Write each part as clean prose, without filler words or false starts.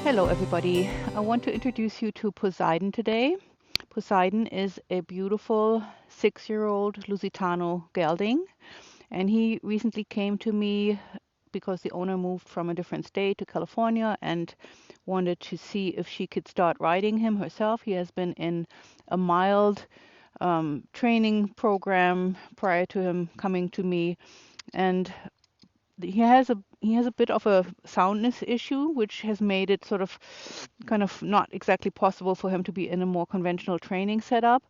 Hello everybody. I want to introduce you to Poseidon today. Poseidon is a beautiful 6-year-old Lusitano gelding, and he recently came to me because the owner moved from a different state to California and wanted to see if she could start riding him herself. He has been in a mild training program prior to him coming to me, and he has a bit of a soundness issue, which has made it sort of kind of not exactly possible for him to be in a more conventional training setup.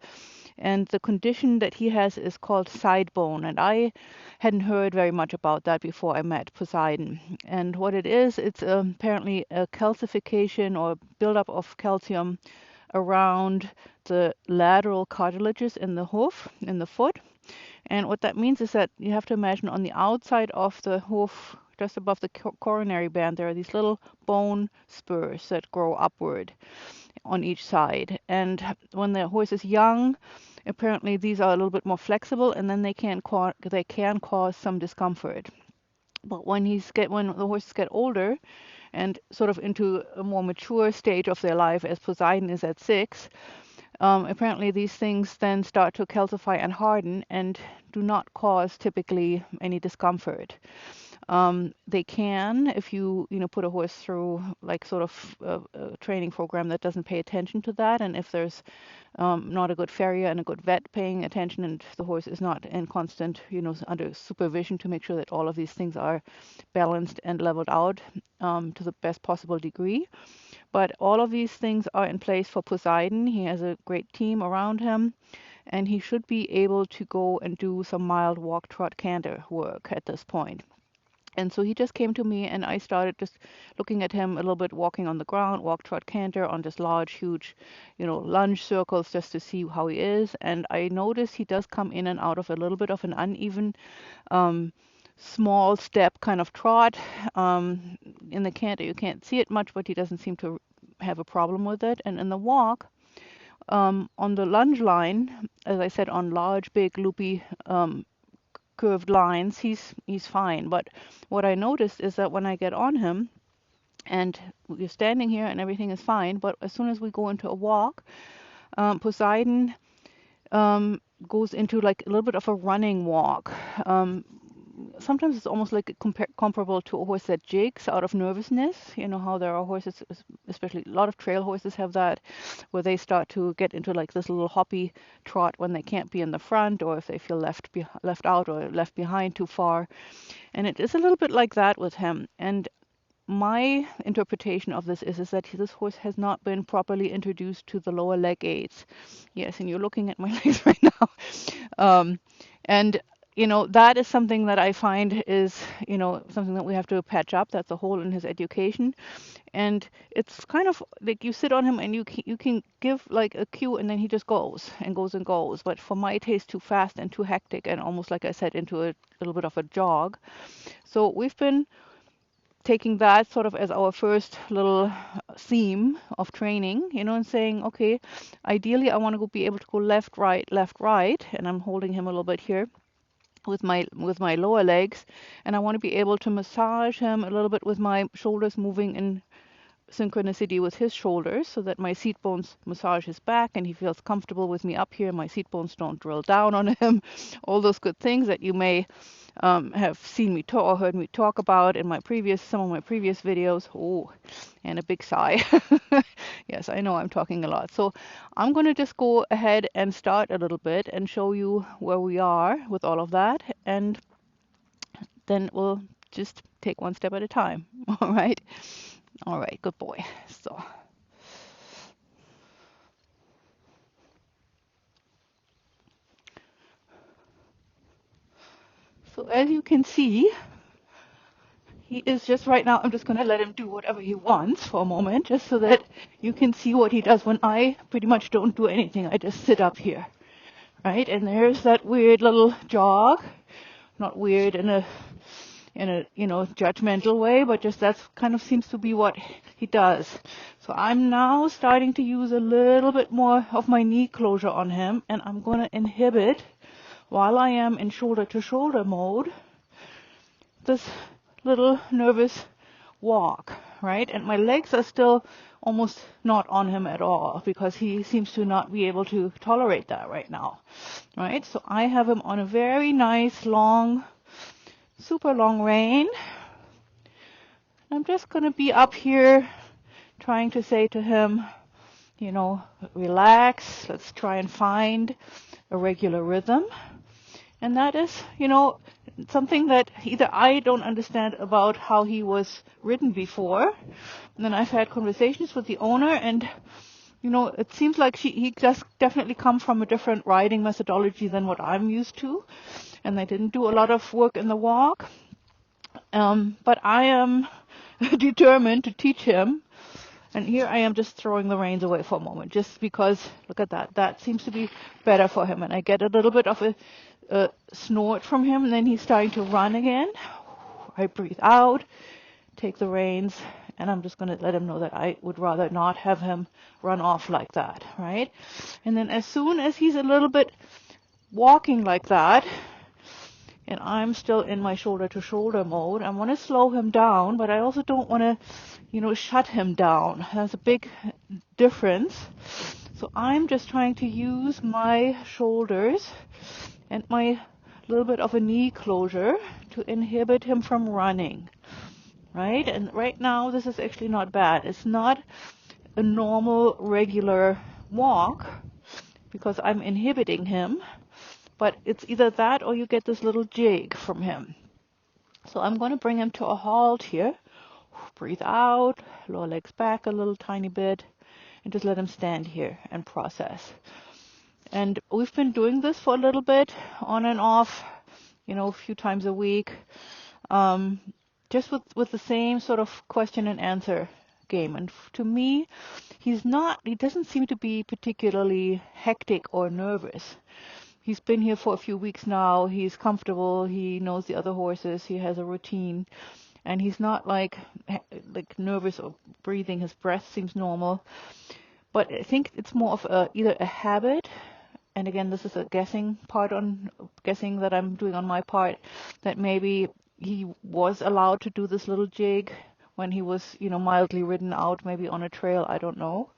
And the condition that he has is called side bone, and I hadn't heard very much about that before I met Poseidon. And what it is, it's apparently a calcification or buildup of calcium around the lateral cartilages in the hoof, in the foot. And what that means is that you have to imagine on the outside of the hoof, just above the coronary band, there are these little bone spurs that grow upward on each side. And when the horse is young, apparently these are a little bit more flexible, and then they can cause some discomfort. But when the horses get older and sort of into a more mature stage of their life, as Poseidon is at 6, apparently these things then start to calcify and harden and do not cause typically any discomfort. They can, if you put a horse through like sort of a training program that doesn't pay attention to that, and if there's not a good farrier and a good vet paying attention, and the horse is not in constant, under supervision to make sure that all of these things are balanced and leveled out to the best possible degree. But all of these things are in place for Poseidon. He has a great team around him, and he should be able to go and do some mild walk, trot, canter work at this point. And so he just came to me, and I started just looking at him a little bit, walking on the ground, walk, trot, canter on this large, huge, lunge circles just to see how he is. And I noticed he does come in and out of a little bit of an uneven, small step kind of trot. In the canter, you can't see it much, but he doesn't seem to have a problem with it. And in the walk, on the lunge line, as I said, on large, big, loopy, curved lines, he's fine. But what I noticed is that when I get on him and we're standing here and everything is fine, but as soon as we go into a walk, Poseidon goes into like a little bit of a running walk. Sometimes it's almost like comparable to a horse that jigs out of nervousness. You know how there are horses, especially a lot of trail horses have that, where they start to get into like this little hoppy trot when they can't be in the front, or if they feel left out or left behind too far. And it is a little bit like that with him. And my interpretation of this is that this horse has not been properly introduced to the lower leg gaits. Yes, and you're looking at my legs right now. And that is something that I find is, something that we have to patch up. That's a hole in his education. And it's kind of like you sit on him and you can give like a cue, and then he just goes and goes and goes. But for my taste, too fast and too hectic, and almost, like I said, into a little bit of a jog. So we've been taking that sort of as our first little theme of training, and saying, okay, ideally I want to be able to go left, right, and I'm holding him a little bit here with my lower legs, and I want to be able to massage him a little bit with my shoulders moving in synchronicity with his shoulders, so that my seat bones massage his back and he feels comfortable with me up here. My seat bones don't drill down on him. All those good things that you may have seen me talk or heard me talk about in some of my previous videos. Oh, and a big sigh. Yes, I know I'm talking a lot. So I'm going to just go ahead and start a little bit and show you where we are with all of that, and then we'll just take one step at a time. All right. All right, good boy. So as you can see, he is just right now, I'm just going to let him do whatever he wants for a moment, just so that you can see what he does when I pretty much don't do anything. I just sit up here, right? And there's that weird little jog. Not weird in a judgmental way, but just that kind of seems to be what he does. So I'm now starting to use a little bit more of my knee closure on him, and I'm going to inhibit, while I am in shoulder to shoulder mode, this little nervous walk, right? And my legs are still almost not on him at all because he seems to not be able to tolerate that right now, right? So I have him on a very nice long, super long rein. I'm just going to be up here trying to say to him, you know, relax, let's try and find a regular rhythm. And that is, you know, something that either I don't understand about how he was ridden before. And then I've had conversations with the owner, and, you know, it seems like he just definitely come from a different riding methodology than what I'm used to. And they didn't do a lot of work in the walk. But I am determined to teach him. And here I am just throwing the reins away for a moment, just because, look at that, that seems to be better for him. And I get a little bit of a snort from him, and then he's starting to run again. I breathe out, take the reins, and I'm just going to let him know that I would rather not have him run off like that, right? And then as soon as he's a little bit walking like that, and I'm still in my shoulder-to-shoulder mode, I want to slow him down, but I also don't want to, you know, shut him down. There's a big difference. So I'm just trying to use my shoulders and my little bit of a knee closure to inhibit him from running, right? And right now, this is actually not bad. It's not a normal, regular walk because I'm inhibiting him. But it's either that or you get this little jig from him. So I'm going to bring him to a halt here. Breathe out, lower legs back a little tiny bit, and just let him stand here and process. And we've been doing this for a little bit, on and off, you know, a few times a week, just with the same sort of question and answer game. And to me, he doesn't seem to be particularly hectic or nervous. He's been here for a few weeks now. He's comfortable. He knows the other horses. He has a routine. And he's not like nervous or breathing. His breath seems normal. But I think it's more of either a habit, and again, this is a guessing that I'm doing on my part, that maybe he was allowed to do this little jig when he was, you know, mildly ridden out, maybe on a trail. I don't know.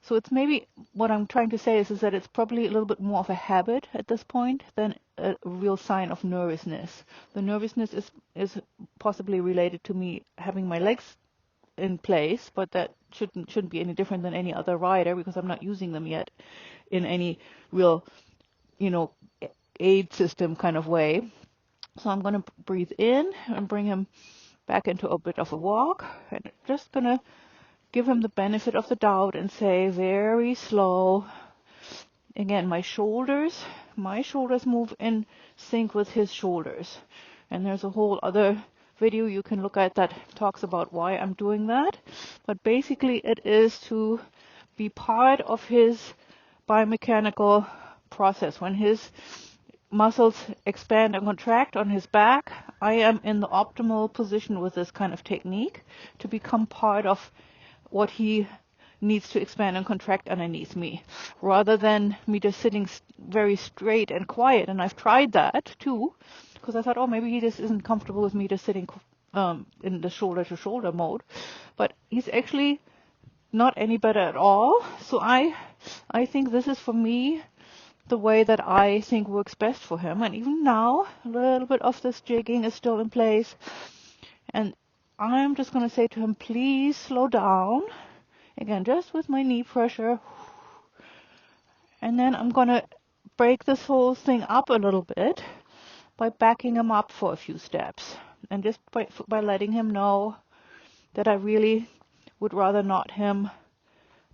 So it's maybe what I'm trying to say is that it's probably a little bit more of a habit at this point than a real sign of nervousness. The nervousness is possibly related to me having my legs in place, but that shouldn't be any different than any other rider because I'm not using them yet in any real, you know, aid system kind of way. So I'm going to breathe in and bring him back into a bit of a walk, and just going to give him the benefit of the doubt and say very slow. Again, my shoulders move in sync with his shoulders. And there's a whole other video you can look at that talks about why I'm doing that. But basically it is to be part of his biomechanical process. When his muscles expand and contract on his back, I am in the optimal position with this kind of technique to become part of what he needs to expand and contract underneath me, rather than me just sitting very straight and quiet. And I've tried that too, because I thought, oh, maybe he just isn't comfortable with me just sitting in the shoulder-to-shoulder mode. But he's actually not any better at all. So I think this is, for me, the way that I think works best for him. And even now, a little bit of this jigging is still in place. And I'm just going to say to him, please slow down. Again, just with my knee pressure. And then I'm going to break this whole thing up a little bit by backing him up for a few steps. And just by letting him know that I really would rather not him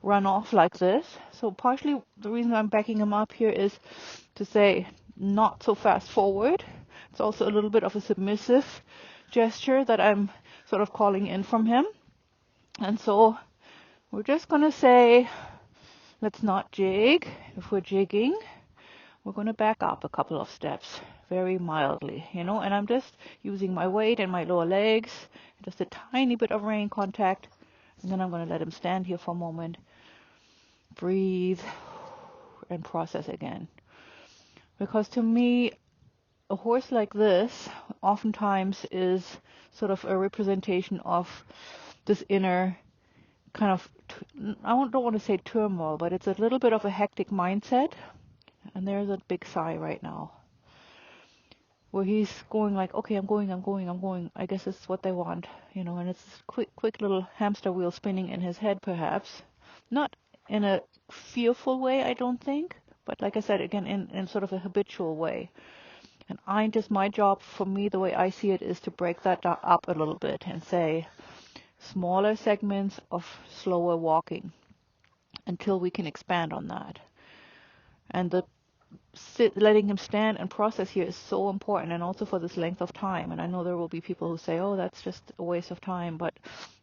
run off like this. So partially the reason I'm backing him up here is to say not so fast forward. It's also a little bit of a submissive gesture that I'm sort of calling in from him. And so we're just going to say, let's not jig. If we're jigging, we're going to back up a couple of steps very mildly, you know, and I'm just using my weight and my lower legs, just a tiny bit of rein contact, and then I'm going to let him stand here for a moment, breathe, and process again. Because to me, a horse like this oftentimes is sort of a representation of this inner kind of, I don't want to say turmoil, but it's a little bit of a hectic mindset. And there's a big sigh right now, where he's going like, okay, I'm going. I guess it's what they want, and it's this quick little hamster wheel spinning in his head, perhaps. Not in a fearful way, I don't think, but like I said, again, in sort of a habitual way. And my job, for me, the way I see it, is to break that up a little bit and say smaller segments of slower walking until we can expand on that. And letting him stand and process here is so important, and also for this length of time. And I know there will be people who say, oh, that's just a waste of time, but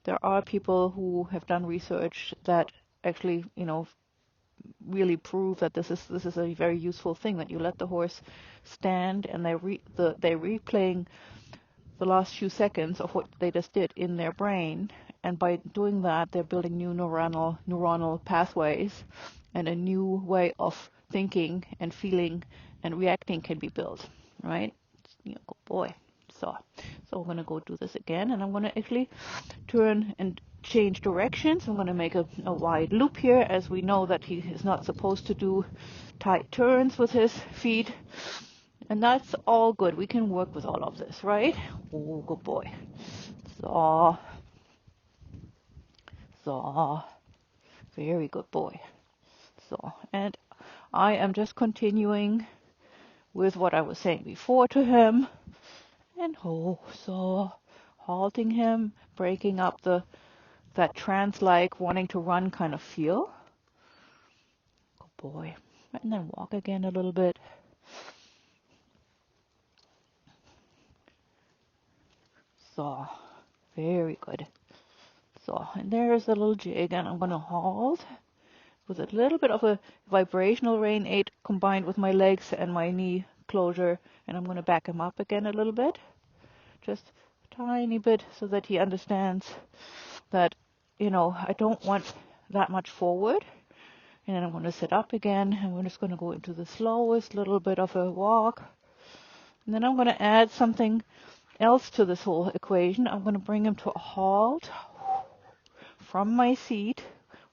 there are people who have done research that actually, really prove that this is a very useful thing, that you let the horse stand and they're replaying the last few seconds of what they just did in their brain, and by doing that they're building new neuronal pathways, and a new way of thinking and feeling and reacting can be built, right? Good boy. So we're going to go do this again, and I'm going to actually turn and change directions. I'm going to make a wide loop here, as we know that he is not supposed to do tight turns with his feet. And that's all good. We can work with all of this, right? Oh, good boy. So. Very good boy. So, and I am just continuing with what I was saying before to him. And so halting him, breaking up that trance-like wanting to run kind of feel. Good boy. And then walk again a little bit. So, very good. So, and there's a little jig, and I'm going to halt with a little bit of a vibrational rein 8 combined with my legs and my knee closure, and I'm going to back him up again a little bit, just a tiny bit, so that he understands that, I don't want that much forward. And then I'm going to sit up again, and we're just going to go into the slowest little bit of a walk. And then I'm going to add something else to this whole equation. I'm going to bring him to a halt from my seat,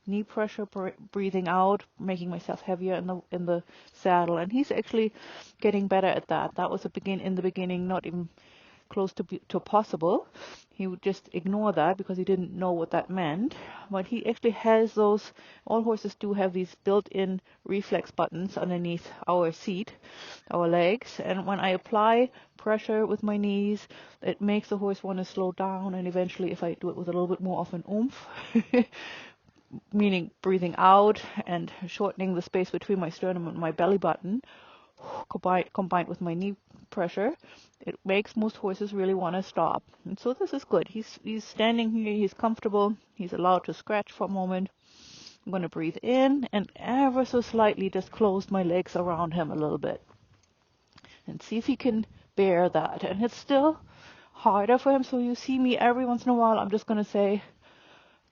knee pressure, breathing out, making myself heavier in the saddle. And he's actually getting better at that. That was in the beginning not even close to possible. He would just ignore that because he didn't know what that meant. But he actually has those. All horses do have these built-in reflex buttons underneath our seat, our legs. And when I apply pressure with my knees, it makes the horse want to slow down. And eventually, if I do it with a little bit more of an oomph, meaning breathing out and shortening the space between my sternum and my belly button, combined with my knee pressure, it makes most horses really want to stop. And so this is good. He's standing here, he's comfortable, he's allowed to scratch for a moment. I'm going to breathe in and ever so slightly just close my legs around him a little bit and see if he can bear that. And it's still harder for him, so you see me every once in a while, I'm just going to say,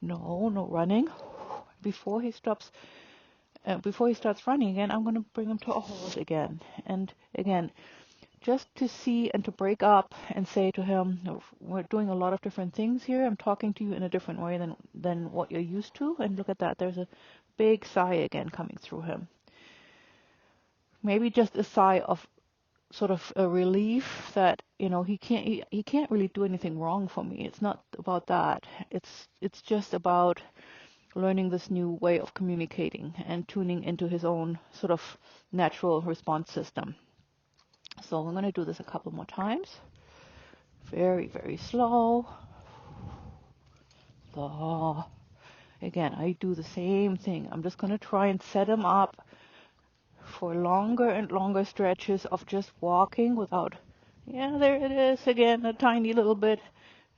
no running. Before he starts running again, I'm going to bring him to a halt again. And again, just to see and to break up and say to him, we're doing a lot of different things here. I'm talking to you in a different way than what you're used to. And look at that. There's a big sigh again coming through him. Maybe just a sigh of sort of a relief that, he can't really do anything wrong for me. It's not about that. It's just about learning this new way of communicating and tuning into his own sort of natural response system. So I'm going to do this a couple more times. Very, very slow. So again, I do the same thing. I'm just going to try and set him up for longer and longer stretches of just walking without, there it is again, a tiny little bit.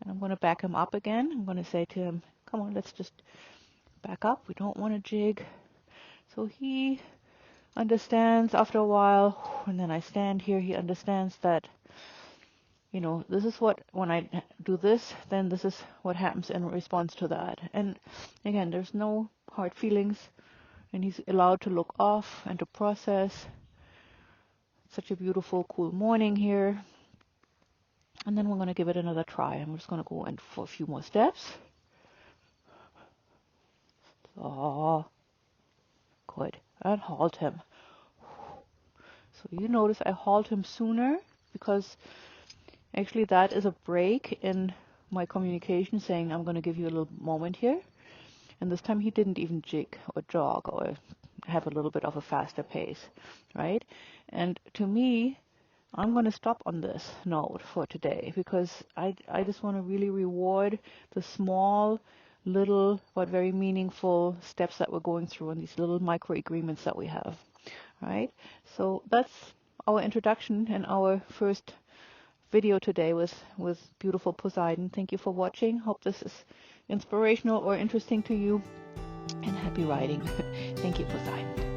And I'm going to back him up again. I'm going to say to him, come on, let's just back up. We don't want to jig. So he understands after a while, and then I stand here, he understands that, this is what, when I do this, then this is what happens in response to that. And again, there's no hard feelings, and he's allowed to look off and to process. such a beautiful, cool morning here. And then we're going to give it another try. I'm just going to go in for a few more steps. So, good. And halt him. So you notice I halt him sooner because actually that is a break in my communication saying I'm going to give you a little moment here. And this time he didn't even jig or jog or have a little bit of a faster pace, right? And to me, I'm going to stop on this note for today because I just want to really reward the small, little, but very meaningful steps that we're going through and these little micro agreements that we have, right? So that's our introduction and our first video today with beautiful Poseidon. Thank you for watching. Hope this is inspirational or interesting to you, and happy riding. Thank you, Poseidon.